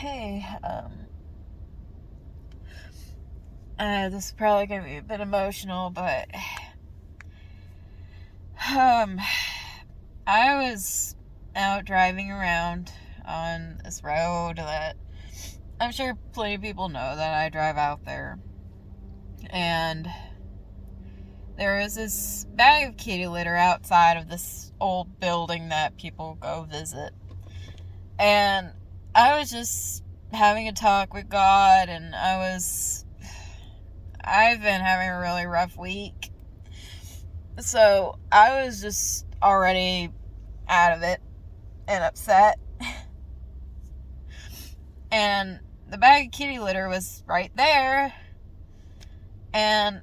Hey, this is probably gonna be a bit emotional, but, um, I was out driving around on this road that I'm sure plenty of people know that I drive out there, and there was this bag of kitty litter outside of this old building that people go visit, and I was just having a talk with God, and I've been having a really rough week. So I was just already out of it and upset. And the bag of kitty litter was right there. And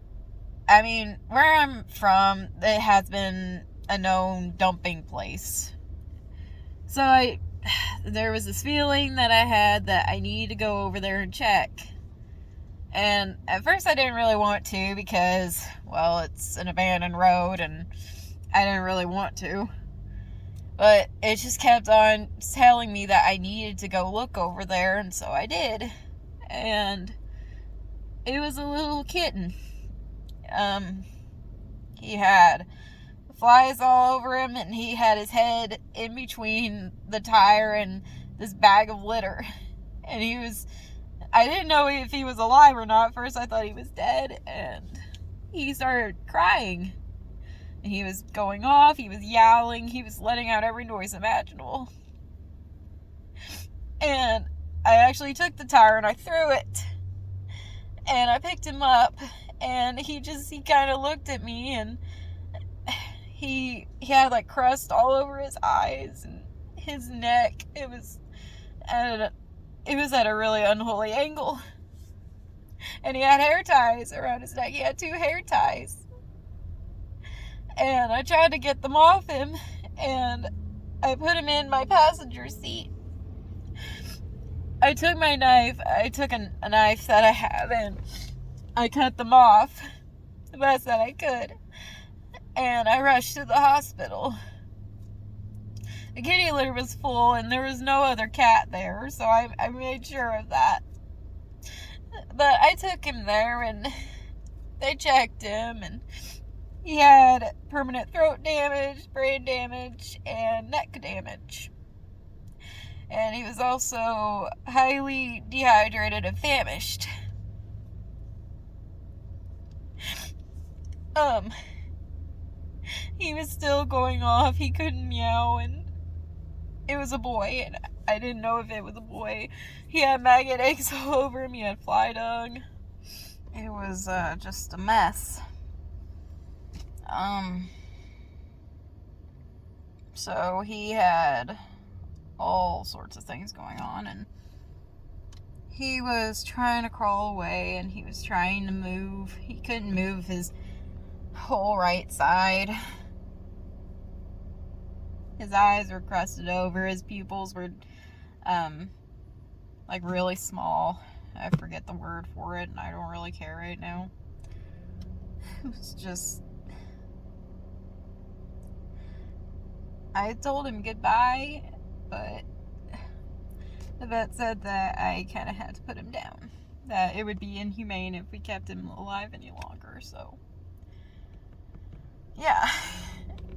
I mean, where I'm from, it has been a known dumping place. So there was this feeling that I had that I needed to go over there and check. And at first I didn't really want to because, well, it's an abandoned road and I didn't really want to. But it just kept on telling me that I needed to go look over there, and so I did. And it was a little kitten. He had flies all over him, and he had his head in between the tire and this bag of litter. And I didn't know if he was alive or not. First I thought he was dead, and he started crying. And he was going off, he was yowling, he was letting out every noise imaginable. And I actually took the tire and I threw it. And I picked him up, and he kind of looked at me, and he had like crust all over his eyes and his neck. It was at a really unholy angle. And he had hair ties around his neck. He had 2 hair ties. And I tried to get them off him, and I put him in my passenger seat. I took a knife that I have, and I cut them off the best that I could. And I rushed to the hospital. The kitty litter was full, and there was no other cat there, so I made sure of that. But I took him there, and they checked him, and he had permanent throat damage, brain damage, and neck damage. And he was also highly dehydrated and famished. He was still going off. He couldn't meow, and it was a boy, and I didn't know if it was a boy. He had maggot eggs all over him. He had fly dung. It was just a mess. So he had all sorts of things going on, and he was trying to crawl away, and he was trying to move. He couldn't move his whole right side. His eyes were crusted over. His pupils were like really small. I forget the word for it, and I don't really care right now. It was just, I told him goodbye, but the vet said that I kind of had to put him down. That it would be inhumane if we kept him alive any longer, so. Yeah.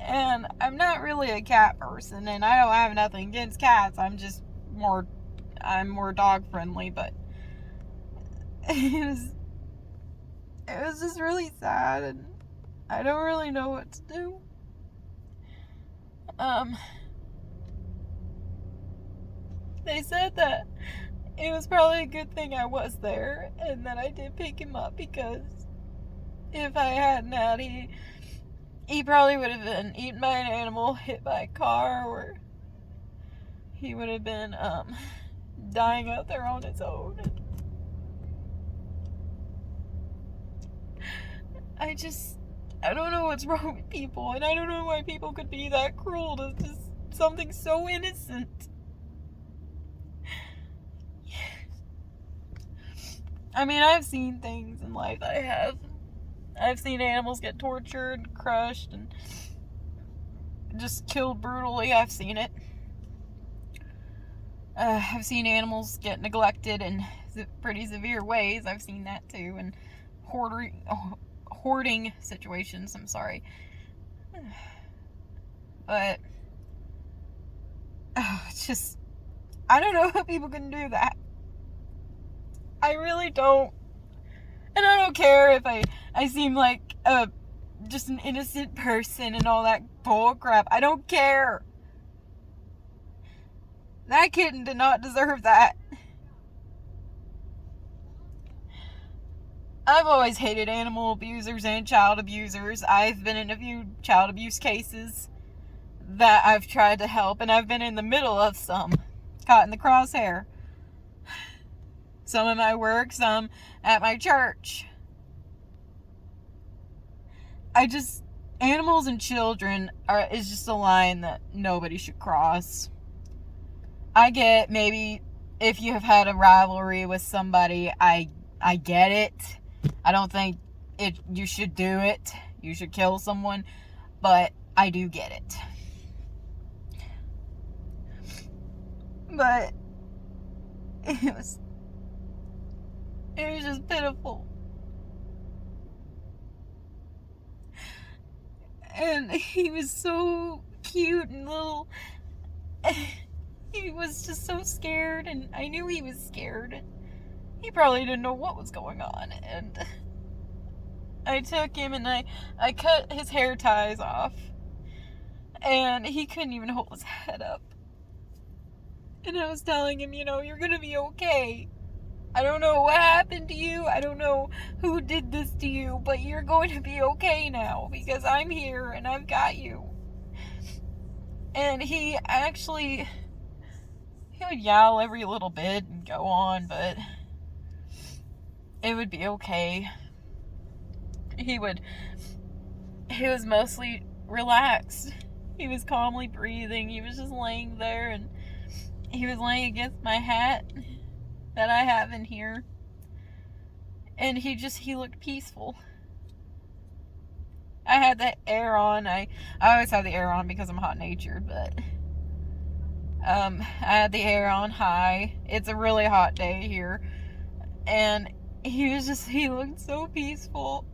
And I'm not really a cat person, and I don't have nothing against cats. I'm more dog friendly, but it was just really sad, and I don't really know what to do. They said that it was probably a good thing I was there, and that I did pick him up, because if I hadn't had, he probably would have been eaten by an animal, hit by a car, or he would have been dying out there on his own. I don't know what's wrong with people, and I don't know why people could be that cruel to just something so innocent. I mean, I've seen things in life. I've seen animals get tortured, crushed, and just killed brutally. I've seen it. I've seen animals get neglected in pretty severe ways. I've seen that too, and hoarding situations. I'm sorry, but it's just, I don't know how people can do that. I really don't. And I don't care if I seem like just an innocent person and all that bull crap. I don't care. That kitten did not deserve that. I've always hated animal abusers and child abusers. I've been in a few child abuse cases that I've tried to help, and I've been in the middle of some, caught in the crosshair. Some at my work, some at my church. Animals and children is just a line that nobody should cross. I get maybe if you have had a rivalry with somebody, I get it. I don't think you should do it. You should kill someone, but I do get it. But it was just pitiful. And he was so cute and little. He was just so scared, and I knew he was scared. He probably didn't know what was going on, and I took him and I cut his hair ties off, and he couldn't even hold his head up. And I was telling him, you're gonna be okay. I don't know what happened to you. I don't know who did this to you, but you're going to be okay now because I'm here and I've got you. And he would yell every little bit and go on, but it would be okay. He was mostly relaxed. He was calmly breathing. He was just laying there, and he was laying against my hat that I have in here. And he looked peaceful. I had the air on. I always have the air on because I'm hot-natured, but I had the air on high. It's a really hot day here. And he looked so peaceful.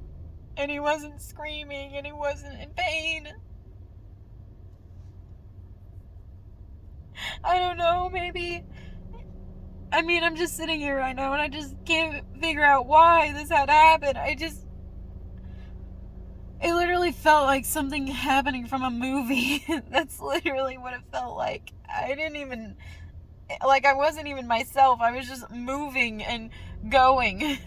And he wasn't screaming, and he wasn't in pain. I don't know, maybe. I'm just sitting here right now, and I just can't figure out why this had happened. It literally felt like something happening from a movie. That's literally what it felt like. I wasn't even myself. I was just moving and going.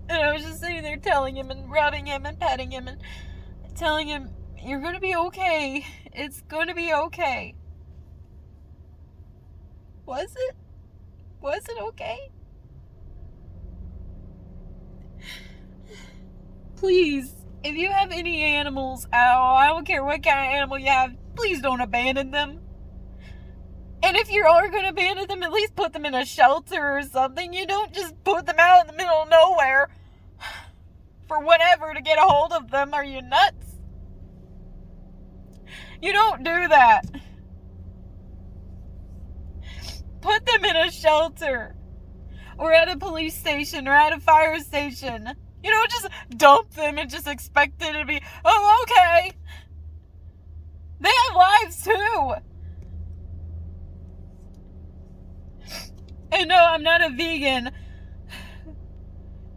And I was just sitting there telling him and rubbing him and petting him and telling him, you're going to be okay. It's going to be okay. Was it? Was it okay? Please, if you have any animals at all, I don't care what kind of animal you have, please don't abandon them. And if you are going to abandon them, at least put them in a shelter or something. You don't just put them out in the middle of nowhere for whatever to get a hold of them. Are you nuts? You don't do that. Put them in a shelter or at a police station or at a fire station. You don't just dump them and just expect it to be, oh, okay. They have lives too. And no, I'm not a vegan,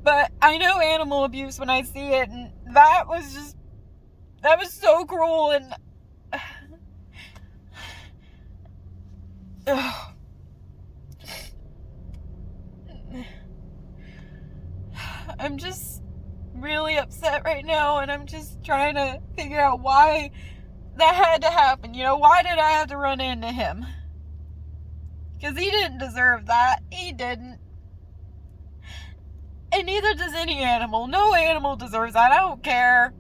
but I know animal abuse when I see it, and that was so cruel, and I'm just really upset right now, and I'm just trying to figure out why that had to happen. Why did I have to run into him? Because he didn't deserve that. He didn't. And neither does any animal. No animal deserves that. I don't care.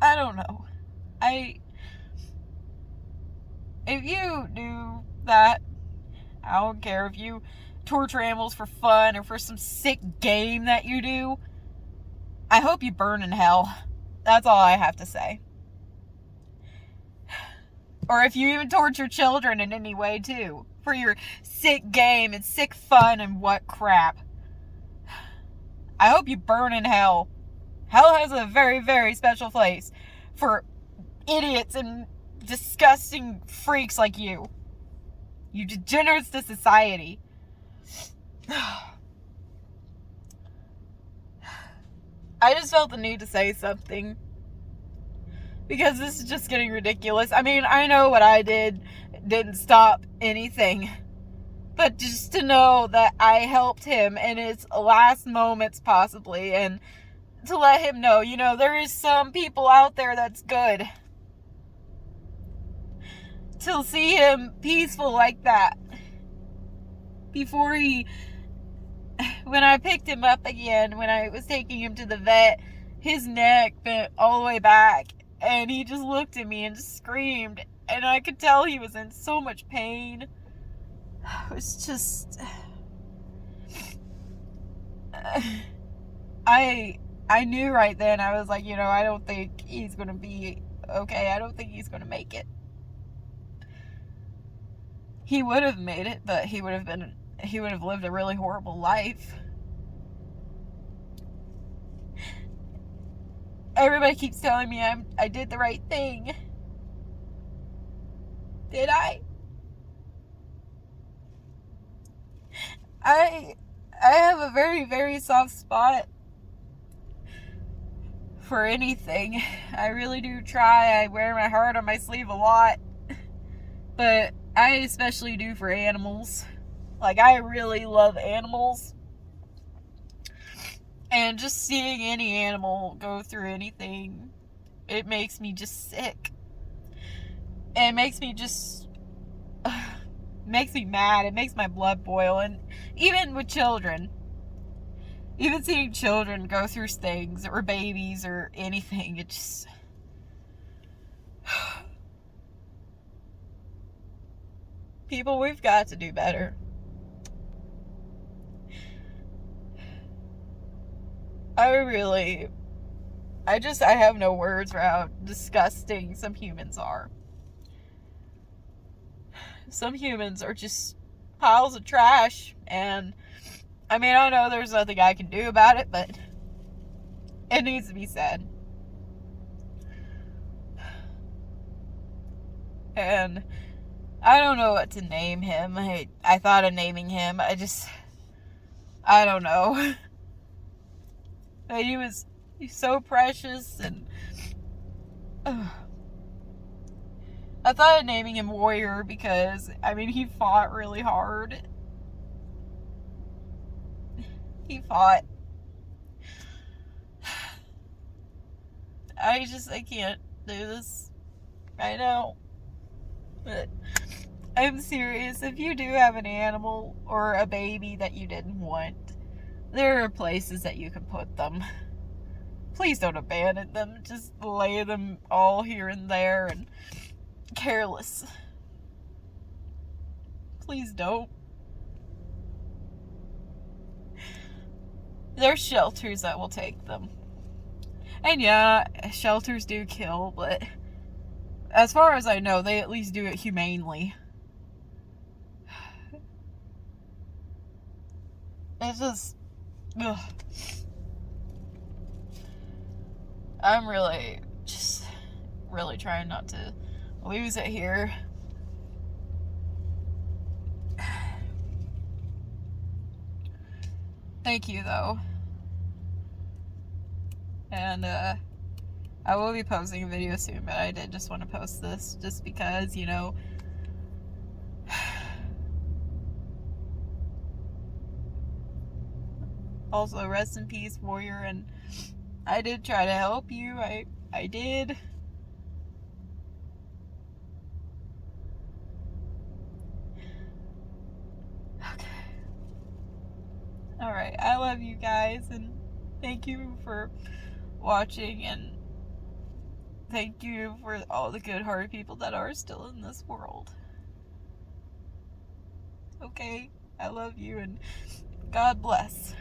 I don't know. If you do that, I don't care if you torture animals for fun or for some sick game that you do, I hope you burn in hell. That's all I have to say. Or if you even torture children in any way, too, for your sick game and sick fun and what crap. I hope you burn in hell. Hell has a very, very special place for idiots and disgusting freaks like you. You degenerates to society. I just felt the need to say something, because this is just getting ridiculous. I mean, I know what I did didn't stop anything, but just to know that I helped him in his last moments, possibly, and to let him know, you know, there is some people out there that's good. To see him peaceful like that, before when I picked him up again, when I was taking him to the vet, his neck bent all the way back, and he just looked at me and just screamed, and I could tell he was in so much pain. It was just... I knew right then, I was like, you know, I don't think he's gonna be okay. I don't think he's gonna make it. He would have made it, but he would have lived a really horrible life. Everybody keeps telling me I did the right thing. Did I? I have a very, very soft spot for anything. I really do try. I wear my heart on my sleeve a lot. But I especially do for animals. Like, I really love animals. And just seeing any animal go through anything, it makes me just sick. And it makes me just... makes me mad. It makes my blood boil. And even with children, even seeing children go through things, or babies, or anything, it just... People, we've got to do better. I have no words for how disgusting some humans are. Some humans are just piles of trash, and I mean, I know there's nothing I can do about it, but it needs to be said. And I don't know what to name him. I thought of naming him. I don't know. But he's so precious, and I thought of naming him Warrior because, I mean, he fought really hard. He fought. I can't do this right now. But I'm serious. If you do have an animal or a baby that you didn't want, there are places that you can put them. Please don't abandon them. Just lay them all here and there and careless. Please don't. There's shelters that will take them. And yeah, shelters do kill, but as far as I know, they at least do it humanely. It's just... ugh. I'm really trying not to lose it here. Thank you, though. And, I will be posting a video soon, but I did just want to post this just because, you know, also rest in peace, Warrior, and I did try to help you. I did. Okay. Alright, I love you guys, and thank you for watching, and thank you for all the good-hearted people that are still in this world. Okay? I love you, and God bless.